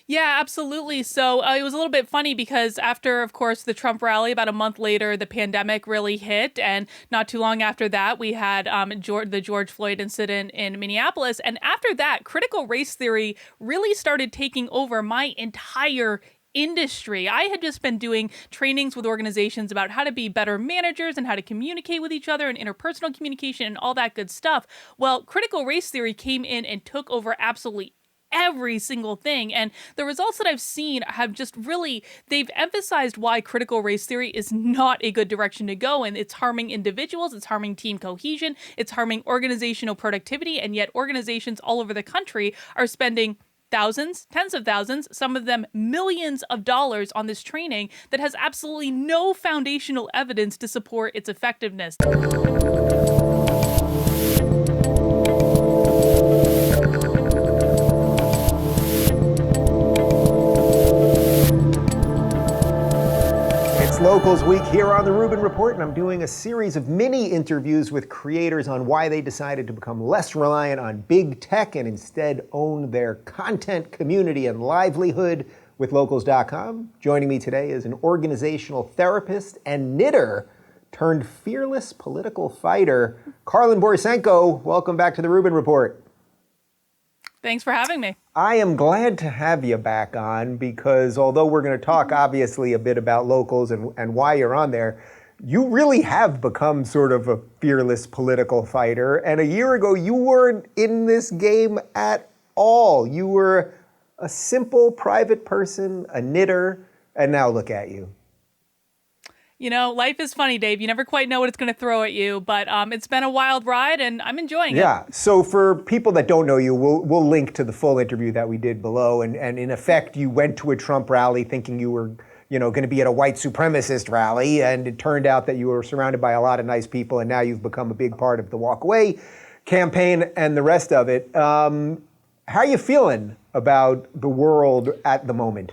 Yeah, absolutely. So it was a little bit funny because after, of course, the Trump rally, about a month later, the pandemic really hit. And not too long after that, we had the George Floyd incident in Minneapolis. And after that, critical race theory really started taking over my entire industry. I had just been doing trainings with organizations about how to be better managers and how to communicate with each other and interpersonal communication and all that good stuff. Well, critical race theory came in and took over absolutely every single thing. And the results that I've seen have just really, they've emphasized why critical race theory is not a good direction to go. And it's harming individuals, it's harming team cohesion, it's harming organizational productivity. And yet organizations all over the country are spending thousands, tens of thousands, some of them millions of dollars on this training that has absolutely no foundational evidence to support its effectiveness. It's Locals Week here on the Rubin Report, and I'm doing a series of mini interviews with creators on why they decided to become less reliant on big tech and instead own their content, community, and livelihood with Locals.com. Joining me today is an organizational therapist and knitter turned fearless political fighter, Karlyn Borysenko. Welcome back to the Rubin Report. Thanks for having me. I am glad to have you back on because although we're going to talk obviously a bit about Locals and why you're on there, you really have become sort of a fearless political fighter. And a year ago, you weren't in this game at all. You were a simple private person, a knitter, and now look at you. You know, life is funny, Dave. You never quite know what it's going to throw at you, but it's been a wild ride, and I'm enjoying it. Yeah. So for people that don't know you, we'll link to the full interview that we did below. And in effect, you went to a Trump rally thinking you were, going to be at a white supremacist rally, and it turned out that you were surrounded by a lot of nice people, and now you've become a big part of the Walk Away campaign and the rest of it. How are you feeling about the world at the moment?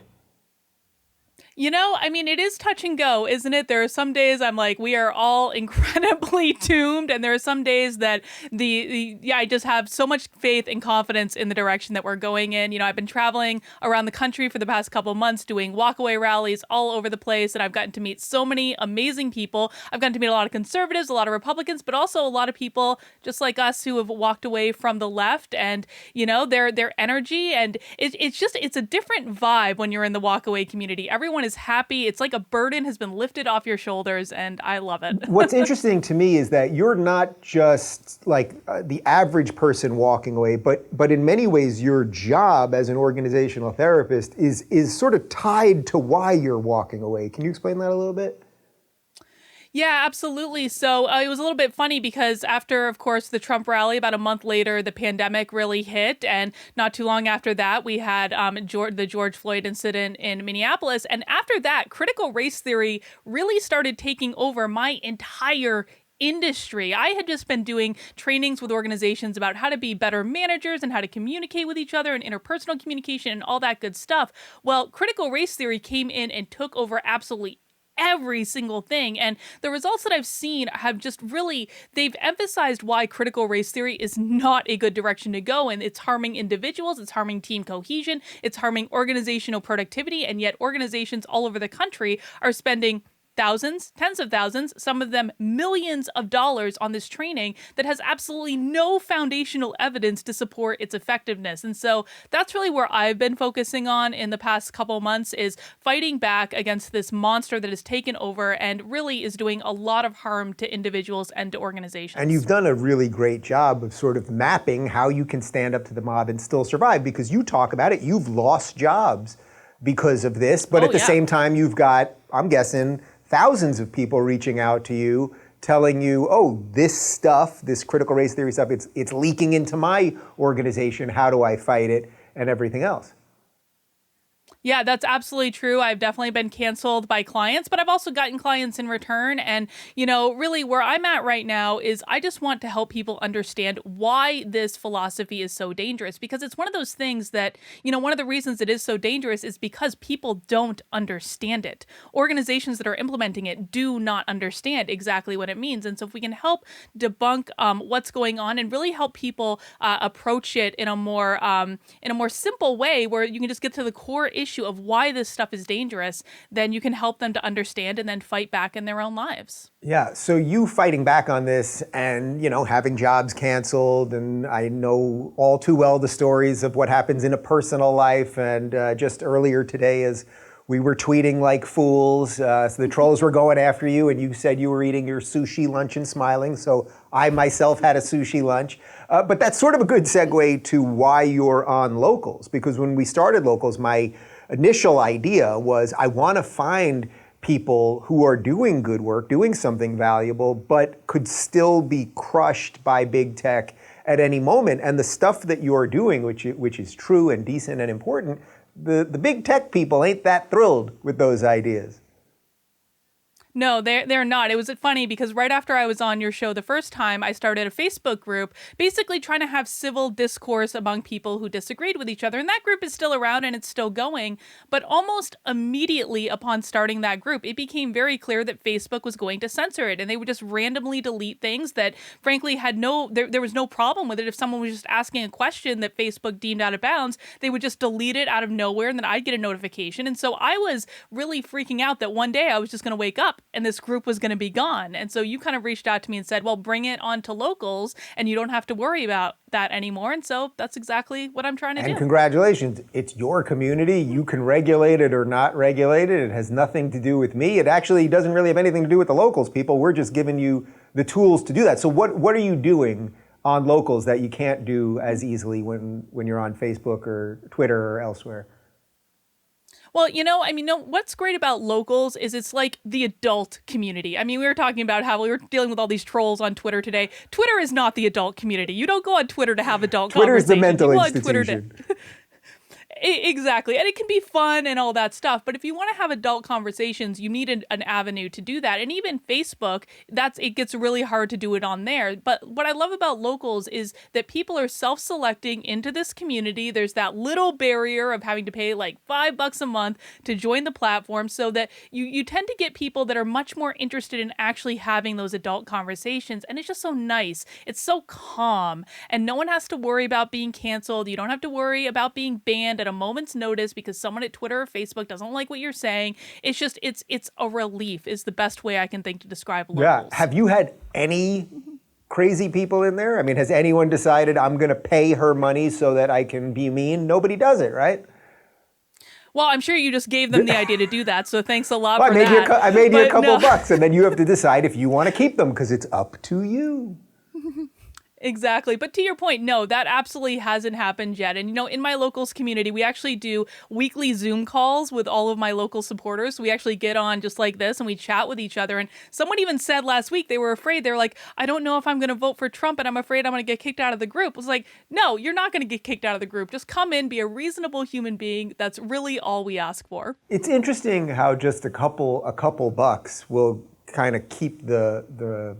You know, I mean, it is touch and go, isn't it? There are some days I'm like, we are all incredibly doomed. And there are some days that I just have so much faith and confidence in the direction that we're going in. You know, I've been traveling around the country for the past couple of months doing walkaway rallies all over the place. And I've gotten to meet so many amazing people. I've gotten to meet a lot of conservatives, a lot of Republicans, but also a lot of people just like us who have walked away from the left. And, you know, their energy. And it's a different vibe when you're in the walkaway community. Everyone is happy. It's like a burden has been lifted off your shoulders, and I love it. What's interesting to me is that you're not just like the average person walking away, but in many ways your job as an organizational therapist is sort of tied to why you're walking away. Can you explain that a little bit? Yeah, absolutely. So it was a little bit funny because after, of course, the Trump rally, about a month later, the pandemic really hit. And not too long after that, we had the George Floyd incident in Minneapolis. And after that, critical race theory really started taking over my entire industry. I had just been doing trainings with organizations about how to be better managers and how to communicate with each other and interpersonal communication and all that good stuff. Well, critical race theory came in and took over absolutely every single thing. And the results that I've seen have just really, they've emphasized why critical race theory is not a good direction to go. And it's harming individuals, it's harming team cohesion, it's harming organizational productivity. And yet organizations all over the country are spending thousands, tens of thousands, some of them millions of dollars on this training that has absolutely no foundational evidence to support its effectiveness. And so that's really where I've been focusing on in the past couple months, is fighting back against this monster that has taken over and really is doing a lot of harm to individuals and to organizations. And you've done a really great job of sort of mapping how you can stand up to the mob and still survive, because you talk about it, you've lost jobs because of this, but at the same time you've got, I'm guessing, thousands of people reaching out to you, telling you, oh, this stuff, this critical race theory stuff, it's leaking into my organization. How do I fight it? And everything else. Yeah, that's absolutely true. I've definitely been canceled by clients, but I've also gotten clients in return. And, really where I'm at right now is I just want to help people understand why this philosophy is so dangerous, because it's one of those things that, one of the reasons it is so dangerous is because people don't understand it. Organizations that are implementing it do not understand exactly what it means. And so if we can help debunk what's going on and really help people approach it in a more simple way where you can just get to the core issue of why this stuff is dangerous, then you can help them to understand and then fight back in their own lives. Yeah, so you fighting back on this and, having jobs canceled, and I know all too well the stories of what happens in a personal life. And just earlier today, as we were tweeting like fools, so the trolls were going after you, and you said you were eating your sushi lunch and smiling. So I myself had a sushi lunch. But that's sort of a good segue to why you're on Locals, because when we started Locals, my initial idea was I want to find people who are doing good work, doing something valuable, but could still be crushed by big tech at any moment. And the stuff that you're doing, which is true and decent and important, the big tech people ain't that thrilled with those ideas. No, they're not. It was funny because right after I was on your show the first time, I started a Facebook group basically trying to have civil discourse among people who disagreed with each other. And that group is still around and it's still going. But almost immediately upon starting that group, it became very clear that Facebook was going to censor it. And they would just randomly delete things that frankly had there was no problem with it. If someone was just asking a question that Facebook deemed out of bounds, they would just delete it out of nowhere and then I'd get a notification. And so I was really freaking out that one day I was just going to wake up and this group was going to be gone. And so you kind of reached out to me and said, well, bring it on to Locals and you don't have to worry about that anymore. And so that's exactly what I'm trying to do. And congratulations. It's your community. You can regulate it or not regulate it. It has nothing to do with me. It actually doesn't really have anything to do with the Locals people. We're just giving you the tools to do that. So what are you doing on Locals that you can't do as easily when you're on Facebook or Twitter or elsewhere? Well, what's great about Locals is it's like the adult community. I mean, we were talking about how we were dealing with all these trolls on Twitter today. Twitter is not the adult community. You don't go on Twitter to have adult Twitter conversations. Twitter is the mental institution. Exactly. And it can be fun and all that stuff. But if you want to have adult conversations, you need an avenue to do that. And even Facebook, it gets really hard to do it on there. But what I love about Locals is that people are self-selecting into this community. There's that little barrier of having to pay like $5 a month to join the platform, so that you tend to get people that are much more interested in actually having those adult conversations. And it's just so nice. It's so calm. And no one has to worry about being canceled. You don't have to worry about being banned at a moment's notice because someone at Twitter or Facebook doesn't like what you're saying. It's just, it's a relief is the best way I can think to describe Locals. Yeah. Have you had any crazy people in there? I mean, has anyone decided I'm going to pay her money so that I can be mean? Nobody does it, right? Well, I'm sure you just gave them the idea to do that, so thanks a lot for that. I made you a couple bucks, and then you have to decide if you want to keep them because it's up to you. Exactly. But to your point, no, that absolutely hasn't happened yet. And, in my Locals community, we actually do weekly Zoom calls with all of my local supporters. So we actually get on just like this and we chat with each other. And someone even said last week they were afraid. They were like, I don't know if I'm going to vote for Trump and I'm afraid I'm going to get kicked out of the group. I was like, no, you're not going to get kicked out of the group. Just come in, be a reasonable human being. That's really all we ask for. It's interesting how just a couple bucks will kind of keep the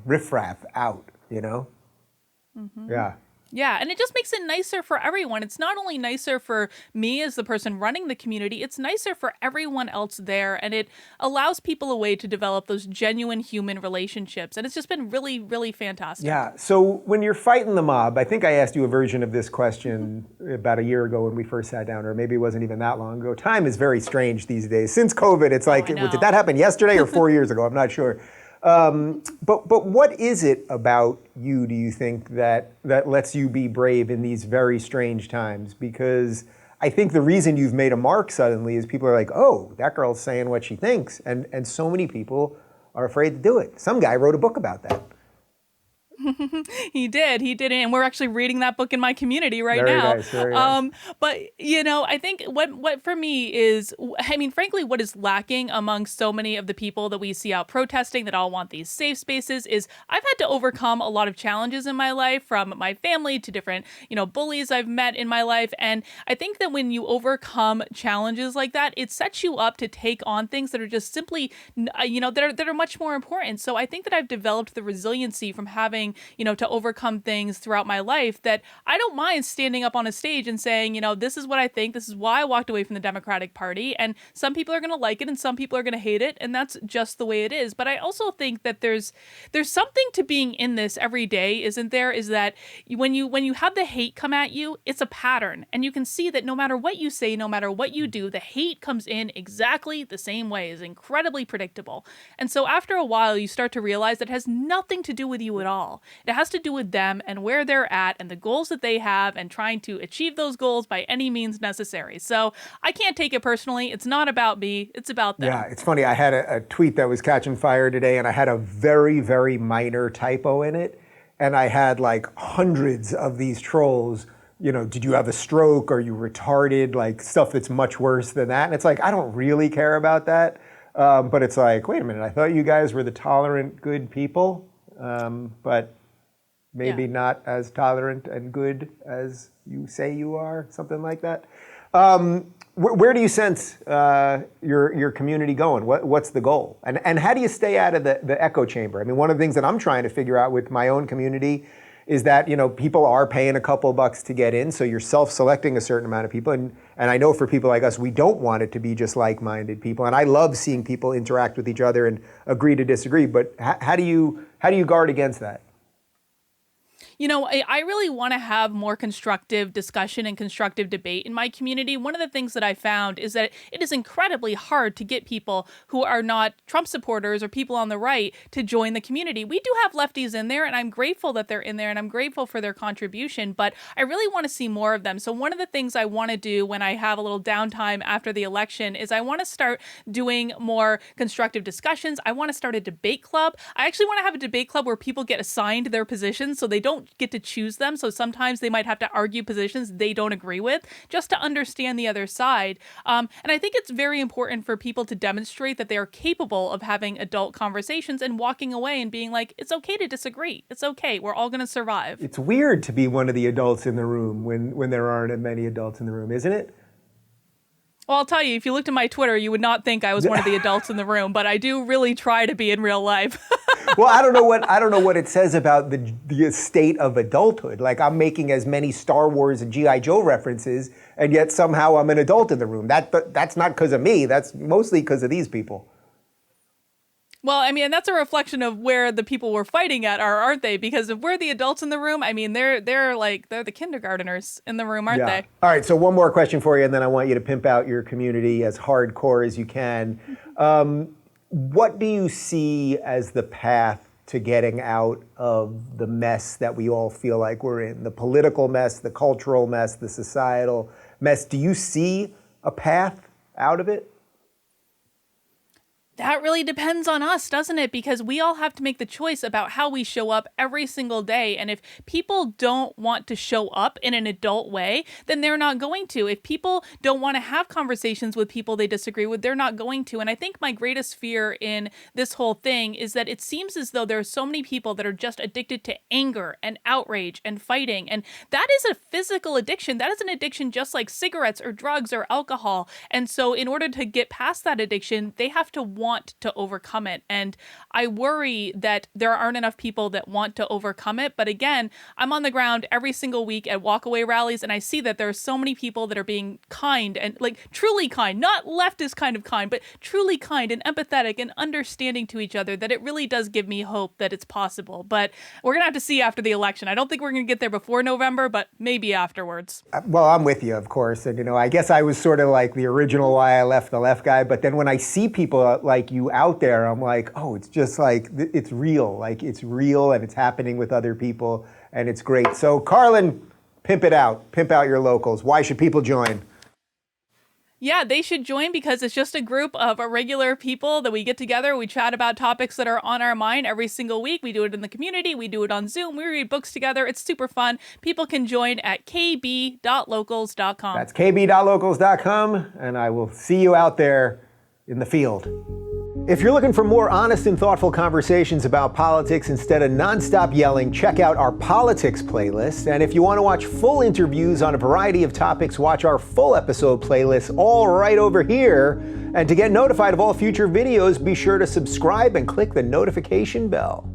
riffraff out. Mm-hmm. Yeah. Yeah, and it just makes it nicer for everyone. It's not only nicer for me as the person running the community, it's nicer for everyone else there, and it allows people a way to develop those genuine human relationships, and it's just been really, really fantastic. Yeah, so when you're fighting the mob, I think I asked you a version of this question about a year ago when we first sat down, or maybe it wasn't even that long ago. Time is very strange these days. Since COVID, it's like, did that happen yesterday or 4 years ago? I'm not sure. But what is it about you, do you think, that lets you be brave in these very strange times? Because I think the reason you've made a mark suddenly is people are like, oh, that girl's saying what she thinks. And so many people are afraid to do it. Some guy wrote a book about that. He did, and we're actually reading that book in my community right Very now. nice, very nice. But I think what for me is, I mean, frankly, what is lacking among so many of the people that we see out protesting that all want these safe spaces is I've had to overcome a lot of challenges in my life, from my family to different, bullies I've met in my life, and I think that when you overcome challenges like that, it sets you up to take on things that are just simply, that are much more important. So I think that I've developed the resiliency from having, to overcome things throughout my life, that I don't mind standing up on a stage and saying, this is what I think, this is why I walked away from the Democratic Party, and some people are going to like it and some people are going to hate it, and that's just the way it is. But I also think that there's something to being in this every day, isn't there? Is that when you have the hate come at you, it's a pattern, and you can see that no matter what you say, no matter what you do, the hate comes in exactly the same way. Is incredibly predictable. And so after a while, you start to realize that it has nothing to do with you at all. It has to do with them and where they're at and the goals that they have and trying to achieve those goals by any means necessary. So I can't take it personally. It's not about me. It's about them. Yeah, it's funny. I had a tweet that was catching fire today, and I had a very, very minor typo in it. And I had like hundreds of these trolls, did you have a stroke? Are you retarded? Like stuff that's much worse than that. And it's like, I don't really care about that. But it's like, wait a minute, I thought you guys were the tolerant, good people. But maybe not as tolerant and good as you say you are, something like that. Where do you sense your community going? What's the goal? And how do you stay out of the echo chamber? I mean, one of the things that I'm trying to figure out with my own community is that, people are paying a couple bucks to get in, so you're self-selecting a certain amount of people. And I know for people like us, we don't want it to be just like-minded people. And I love seeing people interact with each other and agree to disagree. But how do you guard against that? I really want to have more constructive discussion and constructive debate in my community. One of the things that I found is that it is incredibly hard to get people who are not Trump supporters or people on the right to join the community. We do have lefties in there, and I'm grateful that they're in there, and I'm grateful for their contribution, but I really want to see more of them. So one of the things I want to do when I have a little downtime after the election is I want to start doing more constructive discussions. I want to start a debate club. I actually want to have a debate club where people get assigned their positions so they don't get to choose them. So sometimes they might have to argue positions they don't agree with just to understand the other side. And I think it's very important for people to demonstrate that they are capable of having adult conversations and walking away and being like, it's okay to disagree. It's okay. We're all going to survive. It's weird to be one of the adults in the room when there aren't many adults in the room, isn't it? Well, I'll tell you, if you looked at my Twitter, you would not think I was one of the adults in the room, but I do really try to be in real life. Well, I don't know what it says about the state of adulthood. Like, I'm making as many Star Wars and G.I. Joe references, and yet somehow I'm an adult in the room. That's not because of me. That's mostly because of these people. Well, I mean, that's a reflection of where the people we're fighting at are, aren't they? Because if we're the adults in the room, I mean, they're the kindergarteners in the room, aren't they? All right, so one more question for you, and then I want you to pimp out your community as hardcore as you can. What do you see as the path to getting out of the mess that we all feel like we're in? The political mess, the cultural mess, the societal mess. Do you see a path out of it? That really depends on us, doesn't it? Because we all have to make the choice about how we show up every single day. And if people don't want to show up in an adult way, then they're not going to. If people don't want to have conversations with people they disagree with, they're not going to. And I think my greatest fear in this whole thing is that it seems as though there are so many people that are just addicted to anger and outrage and fighting. And that is a physical addiction. That is an addiction just like cigarettes or drugs or alcohol. And so in order to get past that addiction, they have to want to overcome it. And I worry that there aren't enough people that want to overcome it. But again, I'm on the ground every single week at walkaway rallies, and I see that there are so many people that are being kind and like truly kind, not leftist kind of kind, but truly kind and empathetic and understanding to each other, that it really does give me hope that it's possible. But we're going to have to see after the election. I don't think we're going to get there before November, but maybe afterwards. Well, I'm with you, of course. And, I guess I was sort of like the original why I left the left guy. But then when I see people like you out there, I'm like, oh, it's just like, it's real. Like, it's real and it's happening with other people and it's great. So, Karlyn, pimp it out. Pimp out your locals. Why should people join? Yeah, they should join because it's just a group of regular people that we get together. We chat about topics that are on our mind every single week. We do it in the community. We do it on Zoom. We read books together. It's super fun. People can join at kb.locals.com. That's kb.locals.com, and I will see you out there in the field. If you're looking for more honest and thoughtful conversations about politics instead of nonstop yelling, check out our politics playlist. And if you want to watch full interviews on a variety of topics, watch our full episode playlist all right over here. And to get notified of all future videos, be sure to subscribe and click the notification bell.